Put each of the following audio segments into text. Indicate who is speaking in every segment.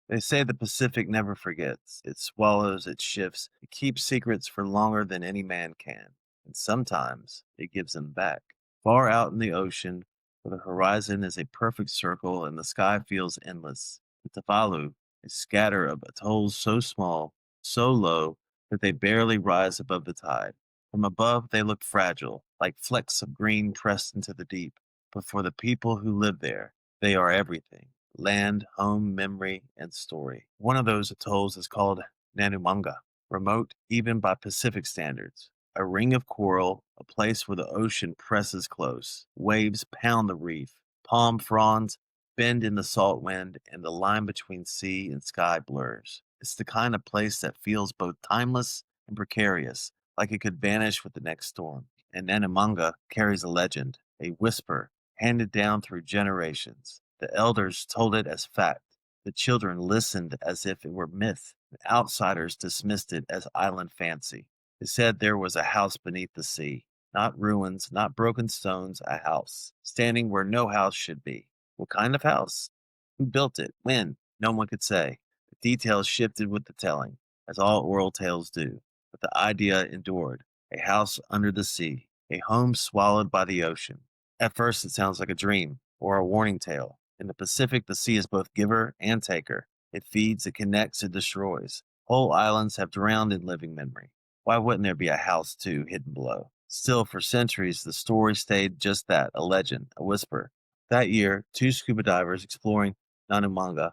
Speaker 1: They say the Pacific never forgets. It swallows, it shifts, it keeps secrets for longer than any man can. And sometimes it gives them back. Far out in the ocean, where the horizon is a perfect circle and the sky feels endless, the Tuvalu, a scatter of atolls so small, so low, that they barely rise above the tide. From above, they look fragile, like flecks of green pressed into the deep. But for the people who live there, they are everything: land, home, memory, and story. One of those atolls is called Nanumanga, remote even by Pacific standards. A ring of coral, a place where the ocean presses close. Waves pound the reef. Palm fronds bend in the salt wind, and the line between sea and sky blurs. It's the kind of place that feels both timeless and precarious, like it could vanish with the next storm. And Nanumanga carries a legend, a whisper handed down through generations. The elders told it as fact. The children listened as if it were myth. The outsiders dismissed it as island fancy. They said there was a house beneath the sea. Not ruins, not broken stones, a house, standing where no house should be. What kind of house? Who built it? When? No one could say. The details shifted with the telling, as all oral tales do. But the idea endured: a house under the sea, a home swallowed by the ocean. At first, it sounds like a dream or a warning tale. In the Pacific, the sea is both giver and taker. It feeds, it connects, it destroys. Whole islands have drowned in living memory. Why wouldn't there be a house, too, hidden below? Still, for centuries, the story stayed just that: a legend, a whisper. That year, two scuba divers exploring Nanumanga.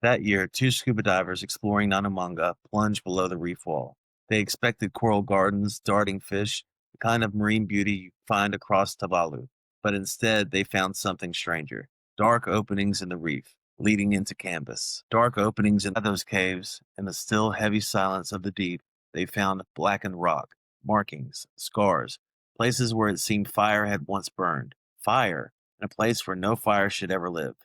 Speaker 1: That year, two scuba divers exploring Nanumanga plunged below the reef wall. They expected coral gardens, darting fish, the kind of marine beauty you find across Tuvalu, but instead they found something stranger: dark openings in the reef, leading into canvas. Dark openings in those caves, in the still, heavy silence of the deep, they found blackened rock, markings, scars, places where it seemed fire had once burned. Fire, in a place where no fire should ever live.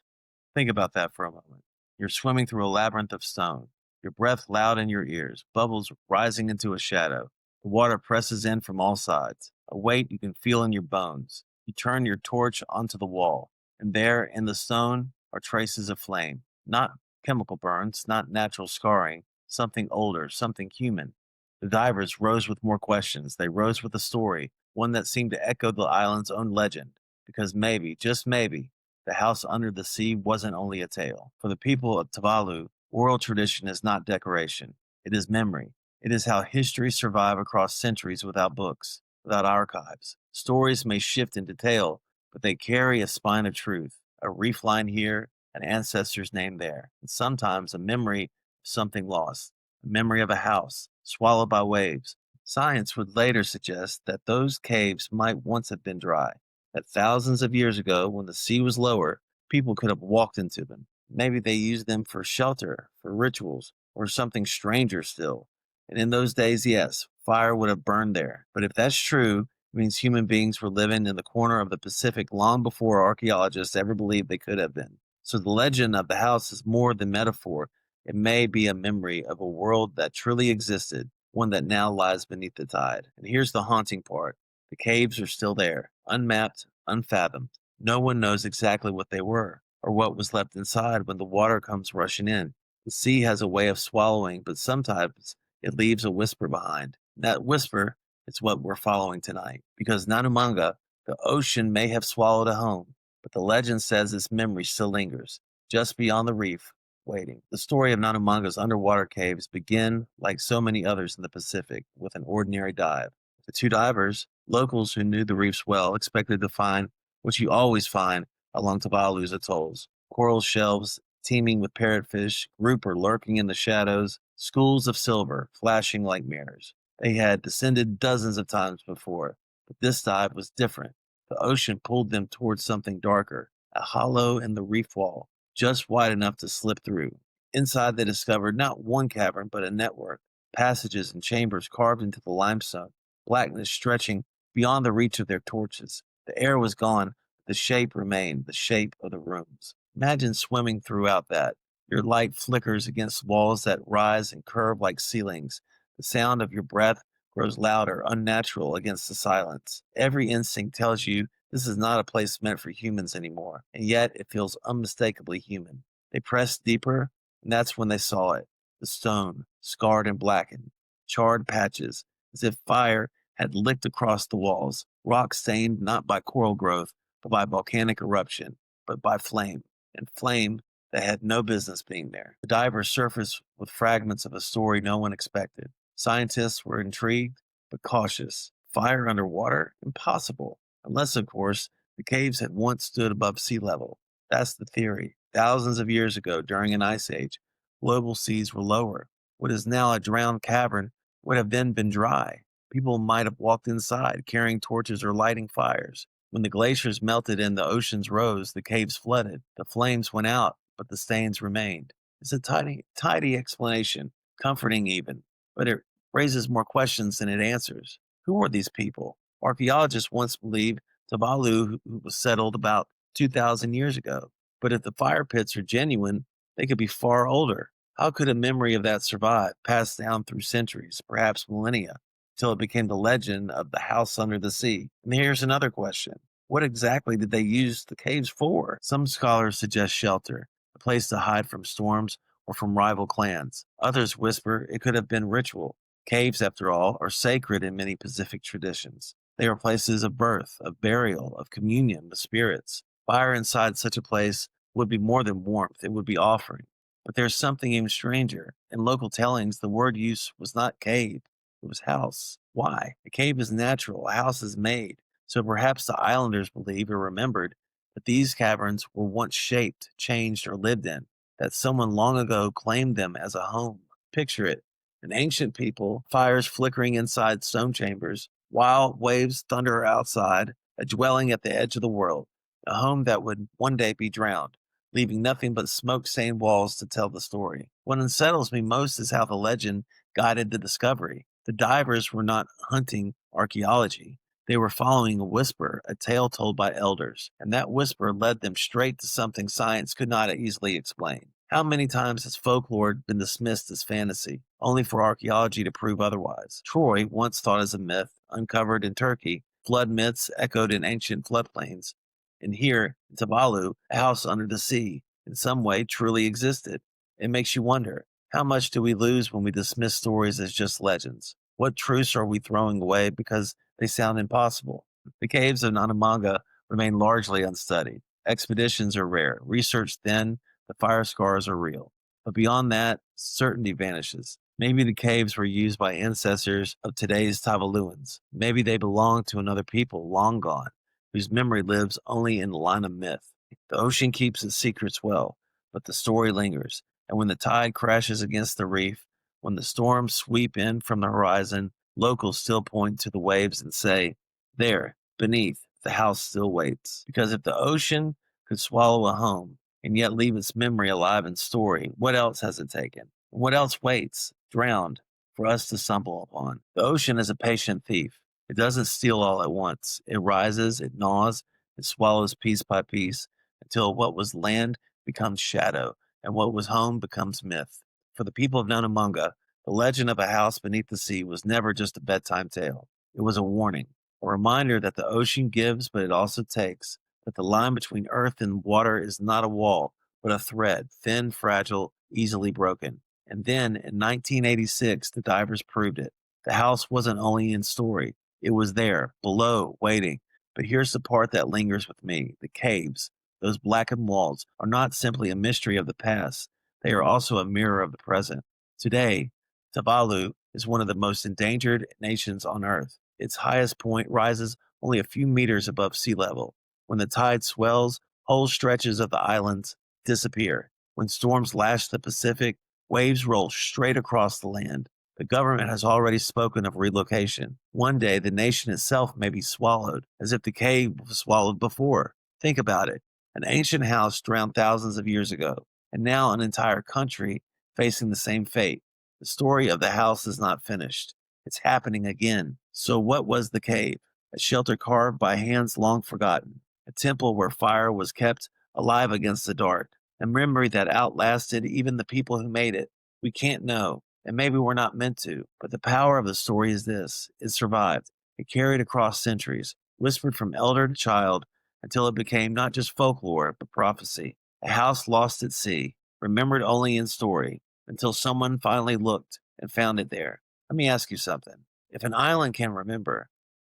Speaker 1: Think about that for a moment. You're swimming through a labyrinth of stone, your breath loud in your ears, bubbles rising into a shadow. The water presses in from all sides, a weight you can feel in your bones. You turn your torch onto the wall, and there in the stone are traces of flame. Not chemical burns, not natural scarring, something older, something human. The divers rose with more questions. They rose with a story, one that seemed to echo the island's own legend. Because maybe, just maybe, the house under the sea wasn't only a tale. For the people of Tuvalu, oral tradition is not decoration. It is memory. It is how history survive across centuries without books, without archives. Stories may shift in detail, but they carry a spine of truth, a reef line here, an ancestor's name there, and sometimes a memory of something lost, a memory of a house swallowed by waves. Science would later suggest that those caves might once have been dry, that thousands of years ago, when the sea was lower, people could have walked into them. Maybe they used them for shelter, for rituals, or something stranger still. And in those days, yes, fire would have burned there. But if that's true, it means human beings were living in the corner of the Pacific long before archaeologists ever believed they could have been. So the legend of the house is more than metaphor. It may be a memory of a world that truly existed, one that now lies beneath the tide. And here's the haunting part: the caves are still there, unmapped, unfathomed. No one knows exactly what they were, or what was left inside when the water comes rushing in. The sea has a way of swallowing, but sometimes it leaves a whisper behind. That whisper is what we're following tonight. Because Nanumanga, the ocean may have swallowed a home, but the legend says its memory still lingers, just beyond the reef, waiting. The story of Nanumanga's underwater caves begin, like so many others in the Pacific, with an ordinary dive. The two divers, locals who knew the reefs well, expected to find what you always find along Tuvalu's atolls: coral shelves teeming with parrotfish, grouper lurking in the shadows, schools of silver flashing like mirrors. They had descended dozens of times before, but this dive was different. The ocean pulled them towards something darker, a hollow in the reef wall, just wide enough to slip through. Inside, they discovered not one cavern, but a network: passages and chambers carved into the limestone, blackness stretching beyond the reach of their torches. The air was gone, but the shape remained, the shape of the rooms. Imagine swimming throughout that. Your light flickers against walls that rise and curve like ceilings. The sound of your breath grows louder, unnatural against the silence. Every instinct tells you this is not a place meant for humans anymore, and yet it feels unmistakably human. They pressed deeper, and that's when they saw it, the stone, scarred and blackened, charred patches, as if fire had licked across the walls, rock stained not by coral growth, but by volcanic eruption, but by flame, and flame that had no business being there. The divers surfaced with fragments of a story no one expected. Scientists were intrigued, but cautious. Fire underwater? Impossible. Unless, of course, the caves had once stood above sea level. That's the theory. Thousands of years ago, during an ice age, global seas were lower. What is now a drowned cavern would have then been dry. People might have walked inside, carrying torches or lighting fires. When the glaciers melted and the oceans rose, the caves flooded. The flames went out, but the stains remained. It's a tidy explanation, comforting even, but it raises more questions than it answers. Who were these people? Archaeologists once believed Tuvalu, who was settled about 2,000 years ago. But if the fire pits are genuine, they could be far older. How could a memory of that survive, passed down through centuries, perhaps millennia, till it became the legend of the house under the sea? And here's another question. What exactly did they use the caves for? Some scholars suggest shelter, a place to hide from storms or from rival clans. Others whisper it could have been ritual. Caves, after all, are sacred in many Pacific traditions. They are places of birth, of burial, of communion with spirits. Fire inside such a place would be more than warmth, it would be offering. But there's something even stranger. In local tellings, the word use was not cave, it was house. Why? A cave is natural, a house is made. So perhaps the islanders believed or remembered that these caverns were once shaped, changed, or lived in, that someone long ago claimed them as a home. Picture it, an ancient people, fires flickering inside stone chambers, wild waves thunder outside, a dwelling at the edge of the world, a home that would one day be drowned, leaving nothing but smoke-stained walls to tell the story. What unsettles me most is how the legend guided the discovery. The divers were not hunting archaeology. They were following a whisper, a tale told by elders, and that whisper led them straight to something science could not easily explain. How many times has folklore been dismissed as fantasy, only for archaeology to prove otherwise? Troy, once thought as a myth, uncovered in Turkey, flood myths echoed in ancient floodplains, and here, in Tuvalu, a house under the sea, in some way truly existed. It makes you wonder, how much do we lose when we dismiss stories as just legends? What truths are we throwing away because they sound impossible? The caves of Nanumanga remain largely unstudied. Expeditions are rare, research thin, the fire scars are real. But beyond that, certainty vanishes. Maybe the caves were used by ancestors of today's Tuvaluans. Maybe they belonged to another people long gone, whose memory lives only in the line of myth. The ocean keeps its secrets well, but the story lingers. And when the tide crashes against the reef, when the storms sweep in from the horizon, locals still point to the waves and say, there, beneath, the house still waits. Because if the ocean could swallow a home and yet leave its memory alive in story, what else has it taken? And what else waits, drowned, for us to stumble upon? The ocean is a patient thief. It doesn't steal all at once. It rises, it gnaws, it swallows piece by piece until what was land becomes shadow and what was home becomes myth. For the people of Nanumanga, the legend of a house beneath the sea was never just a bedtime tale. It was a warning, a reminder that the ocean gives, but it also takes, that the line between earth and water is not a wall, but a thread, thin, fragile, easily broken. And then, in 1986, the divers proved it. The house wasn't only in story, it was there, below, waiting. But here's the part that lingers with me. The caves, those blackened walls, are not simply a mystery of the past. They are also a mirror of the present. Today, Tuvalu is one of the most endangered nations on Earth. Its highest point rises only a few meters above sea level. When the tide swells, whole stretches of the islands disappear. When storms lash the Pacific, waves roll straight across the land. The government has already spoken of relocation. One day, the nation itself may be swallowed, as if the cave was swallowed before. Think about it. An ancient house drowned thousands of years ago, and now an entire country facing the same fate. The story of the house is not finished. It's happening again. So what was the cave? A shelter carved by hands long forgotten. A temple where fire was kept alive against the dark. A memory that outlasted even the people who made it. We can't know, and maybe we're not meant to, but the power of the story is this. It survived. It carried across centuries, whispered from elder to child, until it became not just folklore, but prophecy. A house lost at sea, remembered only in story, until someone finally looked and found it there. Let me ask you something. If an island can remember,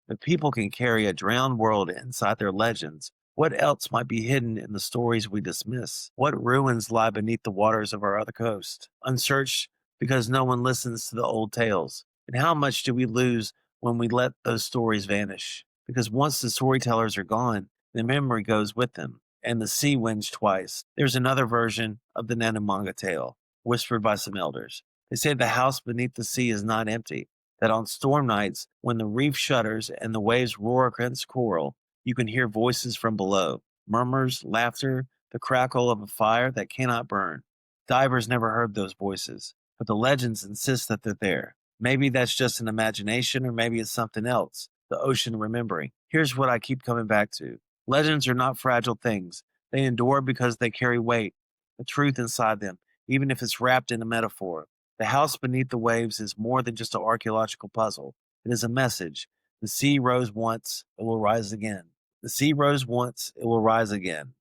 Speaker 1: if people can carry a drowned world inside their legends, what else might be hidden in the stories we dismiss? What ruins lie beneath the waters of our other coast, unsearched because no one listens to the old tales? And how much do we lose when we let those stories vanish? Because once the storytellers are gone, the memory goes with them, and the sea wins twice. There's another version of the Nanumanga tale, whispered by some elders. They say the house beneath the sea is not empty, that on storm nights, when the reef shudders and the waves roar against coral, you can hear voices from below, murmurs, laughter, the crackle of a fire that cannot burn. Divers never heard those voices, but the legends insist that they're there. Maybe that's just an imagination, or maybe it's something else, the ocean remembering. Here's what I keep coming back to. Legends are not fragile things. They endure because they carry weight, the truth inside them, even if it's wrapped in a metaphor. The house beneath the waves is more than just an archaeological puzzle. It is a message. The sea rose once, it will rise again. The sea rose once, it will rise again.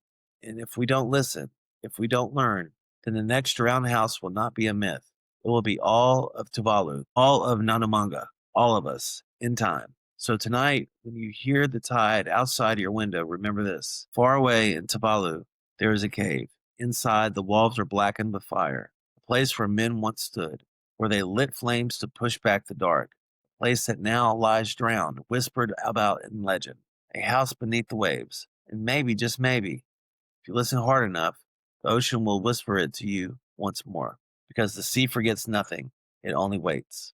Speaker 1: And if we don't listen, if we don't learn, then the next drowned house will not be a myth. It will be all of Tuvalu, all of Nanumanga, all of us, in time. So tonight, when you hear the tide outside your window, remember this. Far away in Tuvalu, there is a cave. Inside, the walls are blackened with fire, a place where men once stood, where they lit flames to push back the dark, a place that now lies drowned, whispered about in legend, a house beneath the waves. And maybe, just maybe, if you listen hard enough, the ocean will whisper it to you once more, because the sea forgets nothing, it only waits.